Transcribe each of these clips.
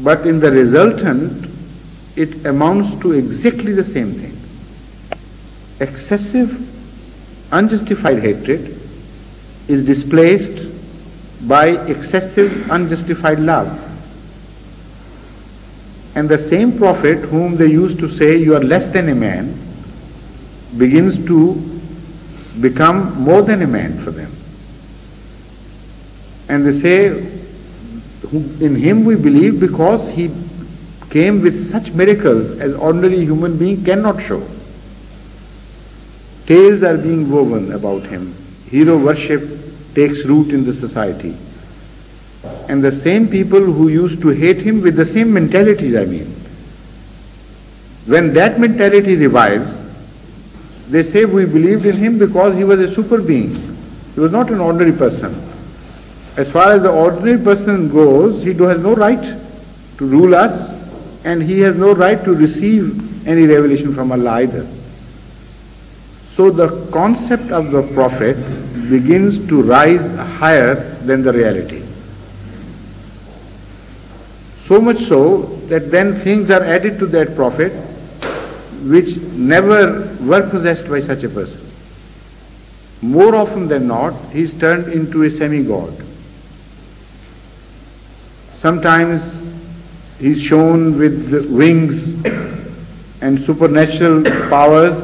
But in the resultant, it amounts to exactly the same thing. Excessive, unjustified hatred is displaced by excessive, unjustified love. And the same prophet whom they used to say, you are less than a man, begins to become more than a man for them. And they say, in him we believe because he came with such miracles as ordinary human being cannot show. Tales are being woven about him. Hero worship takes root in the society. And the same people who used to hate him with the same mentalities, when that mentality revives, they say we believed in him because he was a super being. He was not an ordinary person. As far as the ordinary person goes, he has no right to rule us, and he has no right to receive any revelation from Allah either. So the concept of the prophet begins to rise higher than the reality. So much so that then things are added to that prophet which never were possessed by such a person. More often than not, he is turned into a semi-god. Sometimes he is shown with wings and supernatural powers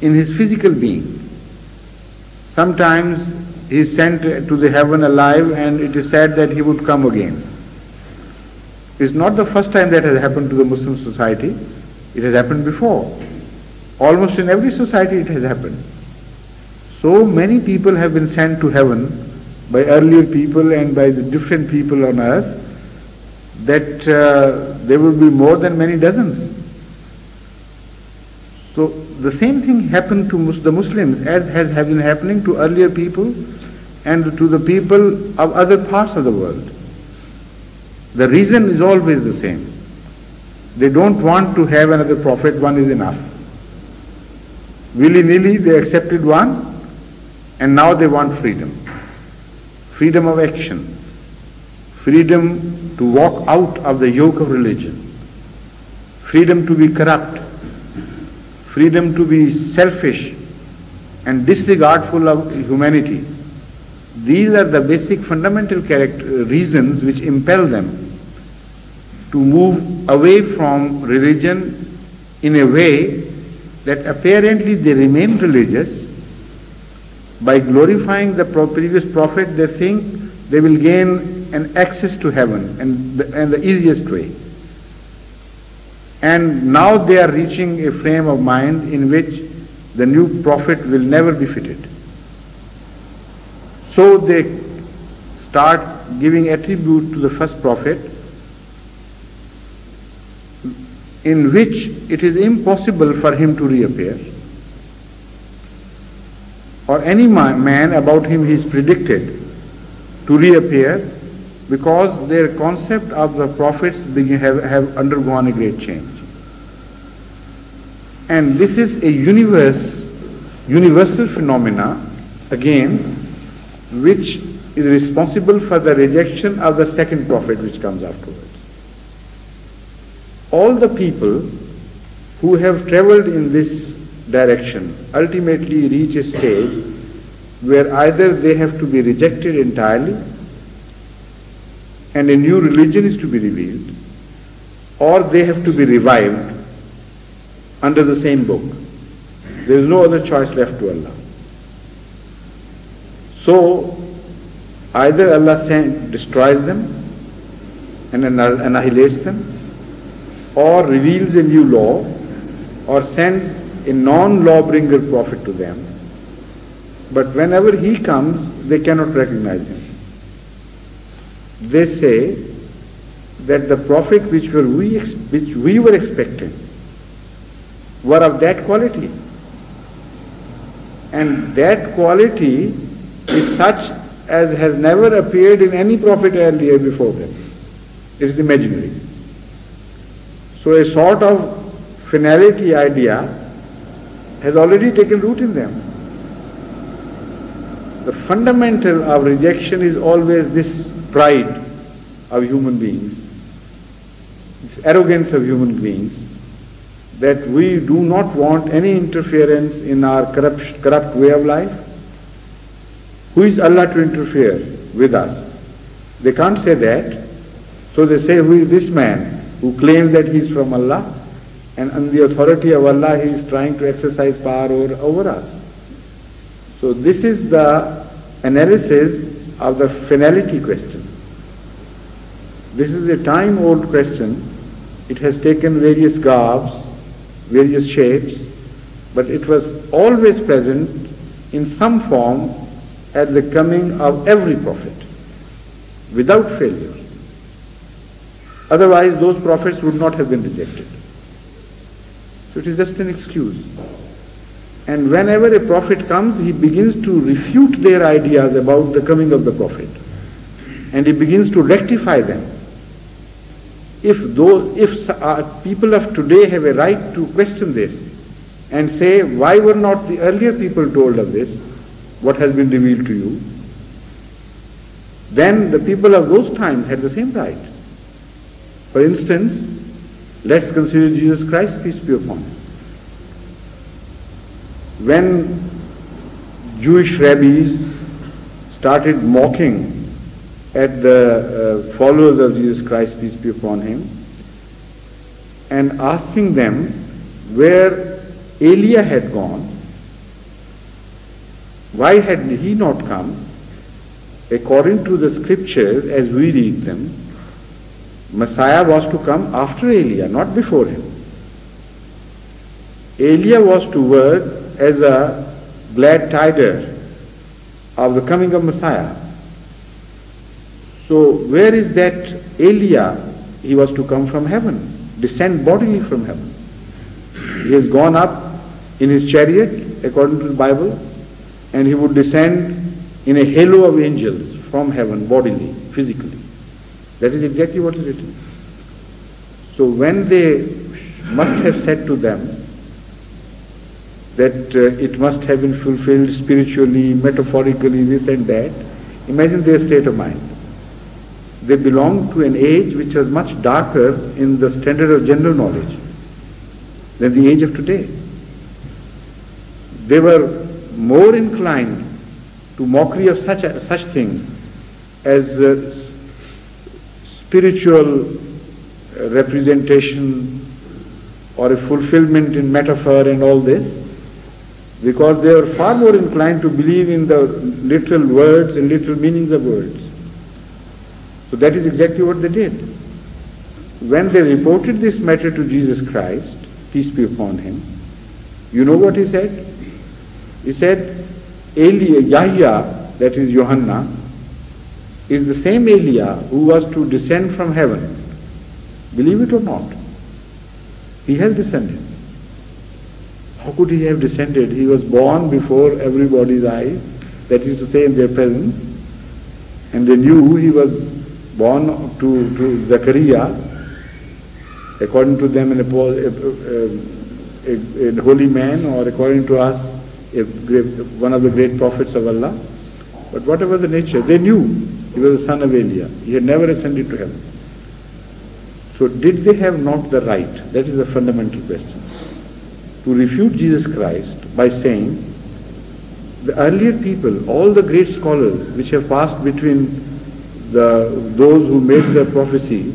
in his physical being. Sometimes he is sent to the heaven alive, and it is said that he would come again. It's not the first time that has happened to the Muslim society. It has happened before. Almost in every society it has happened. So many people have been sent to heaven by earlier people and by the different people on earth that there will be more than many dozens. So the same thing happened to the Muslims as has been happening to earlier people and to the people of other parts of the world. The reason is always the same. They don't want to have another prophet, one is enough. Willy-nilly they accepted one, and now they want freedom. Freedom of action. Freedom to walk out of the yoke of religion. Freedom to be corrupt. Freedom to be selfish and disregardful of humanity. These are the basic fundamental reasons which impel them to move away from religion in a way that apparently they remain religious. By glorifying the previous prophet, they think they will gain an access to heaven and the easiest way. And now they are reaching a frame of mind in which the new prophet will never be fitted. So they start giving attribute to the first prophet, in which it is impossible for him to reappear. Or any man about him he is predicted to reappear, because their concept of the prophets have undergone a great change. And this is a universal phenomena, again, which is responsible for the rejection of the second prophet which comes afterwards. All the people who have traveled in this direction ultimately reach a stage where either they have to be rejected entirely and a new religion is to be revealed, or they have to be revived under the same book. There is no other choice left to Allah. So either Allah destroys them and annihilates them, or reveals a new law, or sends a non-law-bringer prophet to them. But whenever he comes, they cannot recognize him. They say that the prophet which we were expecting were of that quality. And that quality is such as has never appeared in any prophet earlier before them. It is imaginary. So a sort of finality idea has already taken root in them. The fundamental of rejection is always this pride of human beings, this arrogance of human beings, that we do not want any interference in our corrupt way of life. Who is Allah to interfere with us? They can't say that. So they say, who is this man who claims that he is from Allah, and on the authority of Allah he is trying to exercise power over us. So this is the analysis of the finality question. This is a time-old question. It has taken various garbs, various shapes, but it was always present in some form at the coming of every prophet, without failure. Otherwise, those prophets would not have been rejected. So it is just an excuse. And whenever a prophet comes, he begins to refute their ideas about the coming of the prophet. And he begins to rectify them. If people of today have a right to question this and say, why were not the earlier people told of this, what has been revealed to you, then the people of those times had the same right. For instance, let's consider Jesus Christ, peace be upon him. When Jewish rabbis started mocking at the followers of Jesus Christ, peace be upon him, and asking them where Elijah had gone, why had he not come? According to the scriptures, as we read them, Messiah was to come after Elijah, not before him. Elijah was to work as a glad tider of the coming of Messiah. So where is that Elijah? He was to come from heaven, descend bodily from heaven. He has gone up in his chariot, according to the Bible, and he would descend in a halo of angels from heaven, bodily, physically. That is exactly what is written. So when they must have said to them that it must have been fulfilled spiritually, metaphorically, this and that, imagine their state of mind. They belonged to an age which was much darker in the standard of general knowledge than the age of today. They were more inclined to mockery of such things as spiritual representation or a fulfillment in metaphor and all this, because they were far more inclined to believe in the literal words and literal meanings of words. So that is exactly what they did. When they reported this matter to Jesus Christ, peace be upon him, you know what he said? He said, Yahya, that is Yohanna, is the same Elijah who was to descend from heaven. Believe it or not, he has descended. How could he have descended? He was born before everybody's eyes, that is to say in their presence, and they knew he was born to Zachariah, according to them a holy man, or according to us one of the great prophets of Allah. But whatever the nature, they knew he was the son of Elijah. He had never ascended to heaven. So did they have not the right? That is the fundamental question. To refute Jesus Christ by saying, the earlier people, all the great scholars which have passed between those who made the prophecy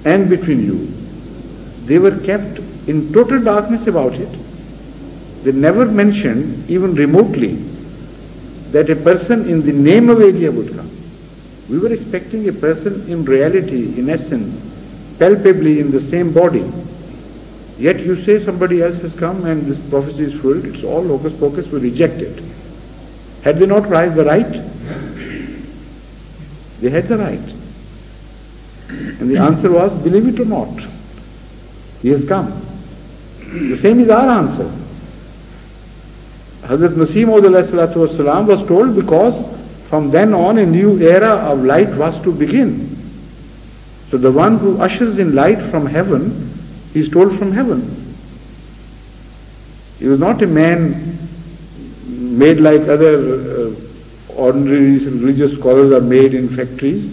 and between you, they were kept in total darkness about it. They never mentioned, even remotely, that a person in the name of Elijah would come. We were expecting a person in reality, in essence, palpably in the same body. Yet you say somebody else has come and this prophecy is fulfilled. It's all hocus pocus, we reject it. Had they not the right? They had the right. And the answer was, believe it or not, he has come. The same is our answer. Hazrat Masih Maud was told, because from then on a new era of light was to begin. So the one who ushers in light from heaven, he is told from heaven. He was not a man made like other ordinary religious scholars are made in factories.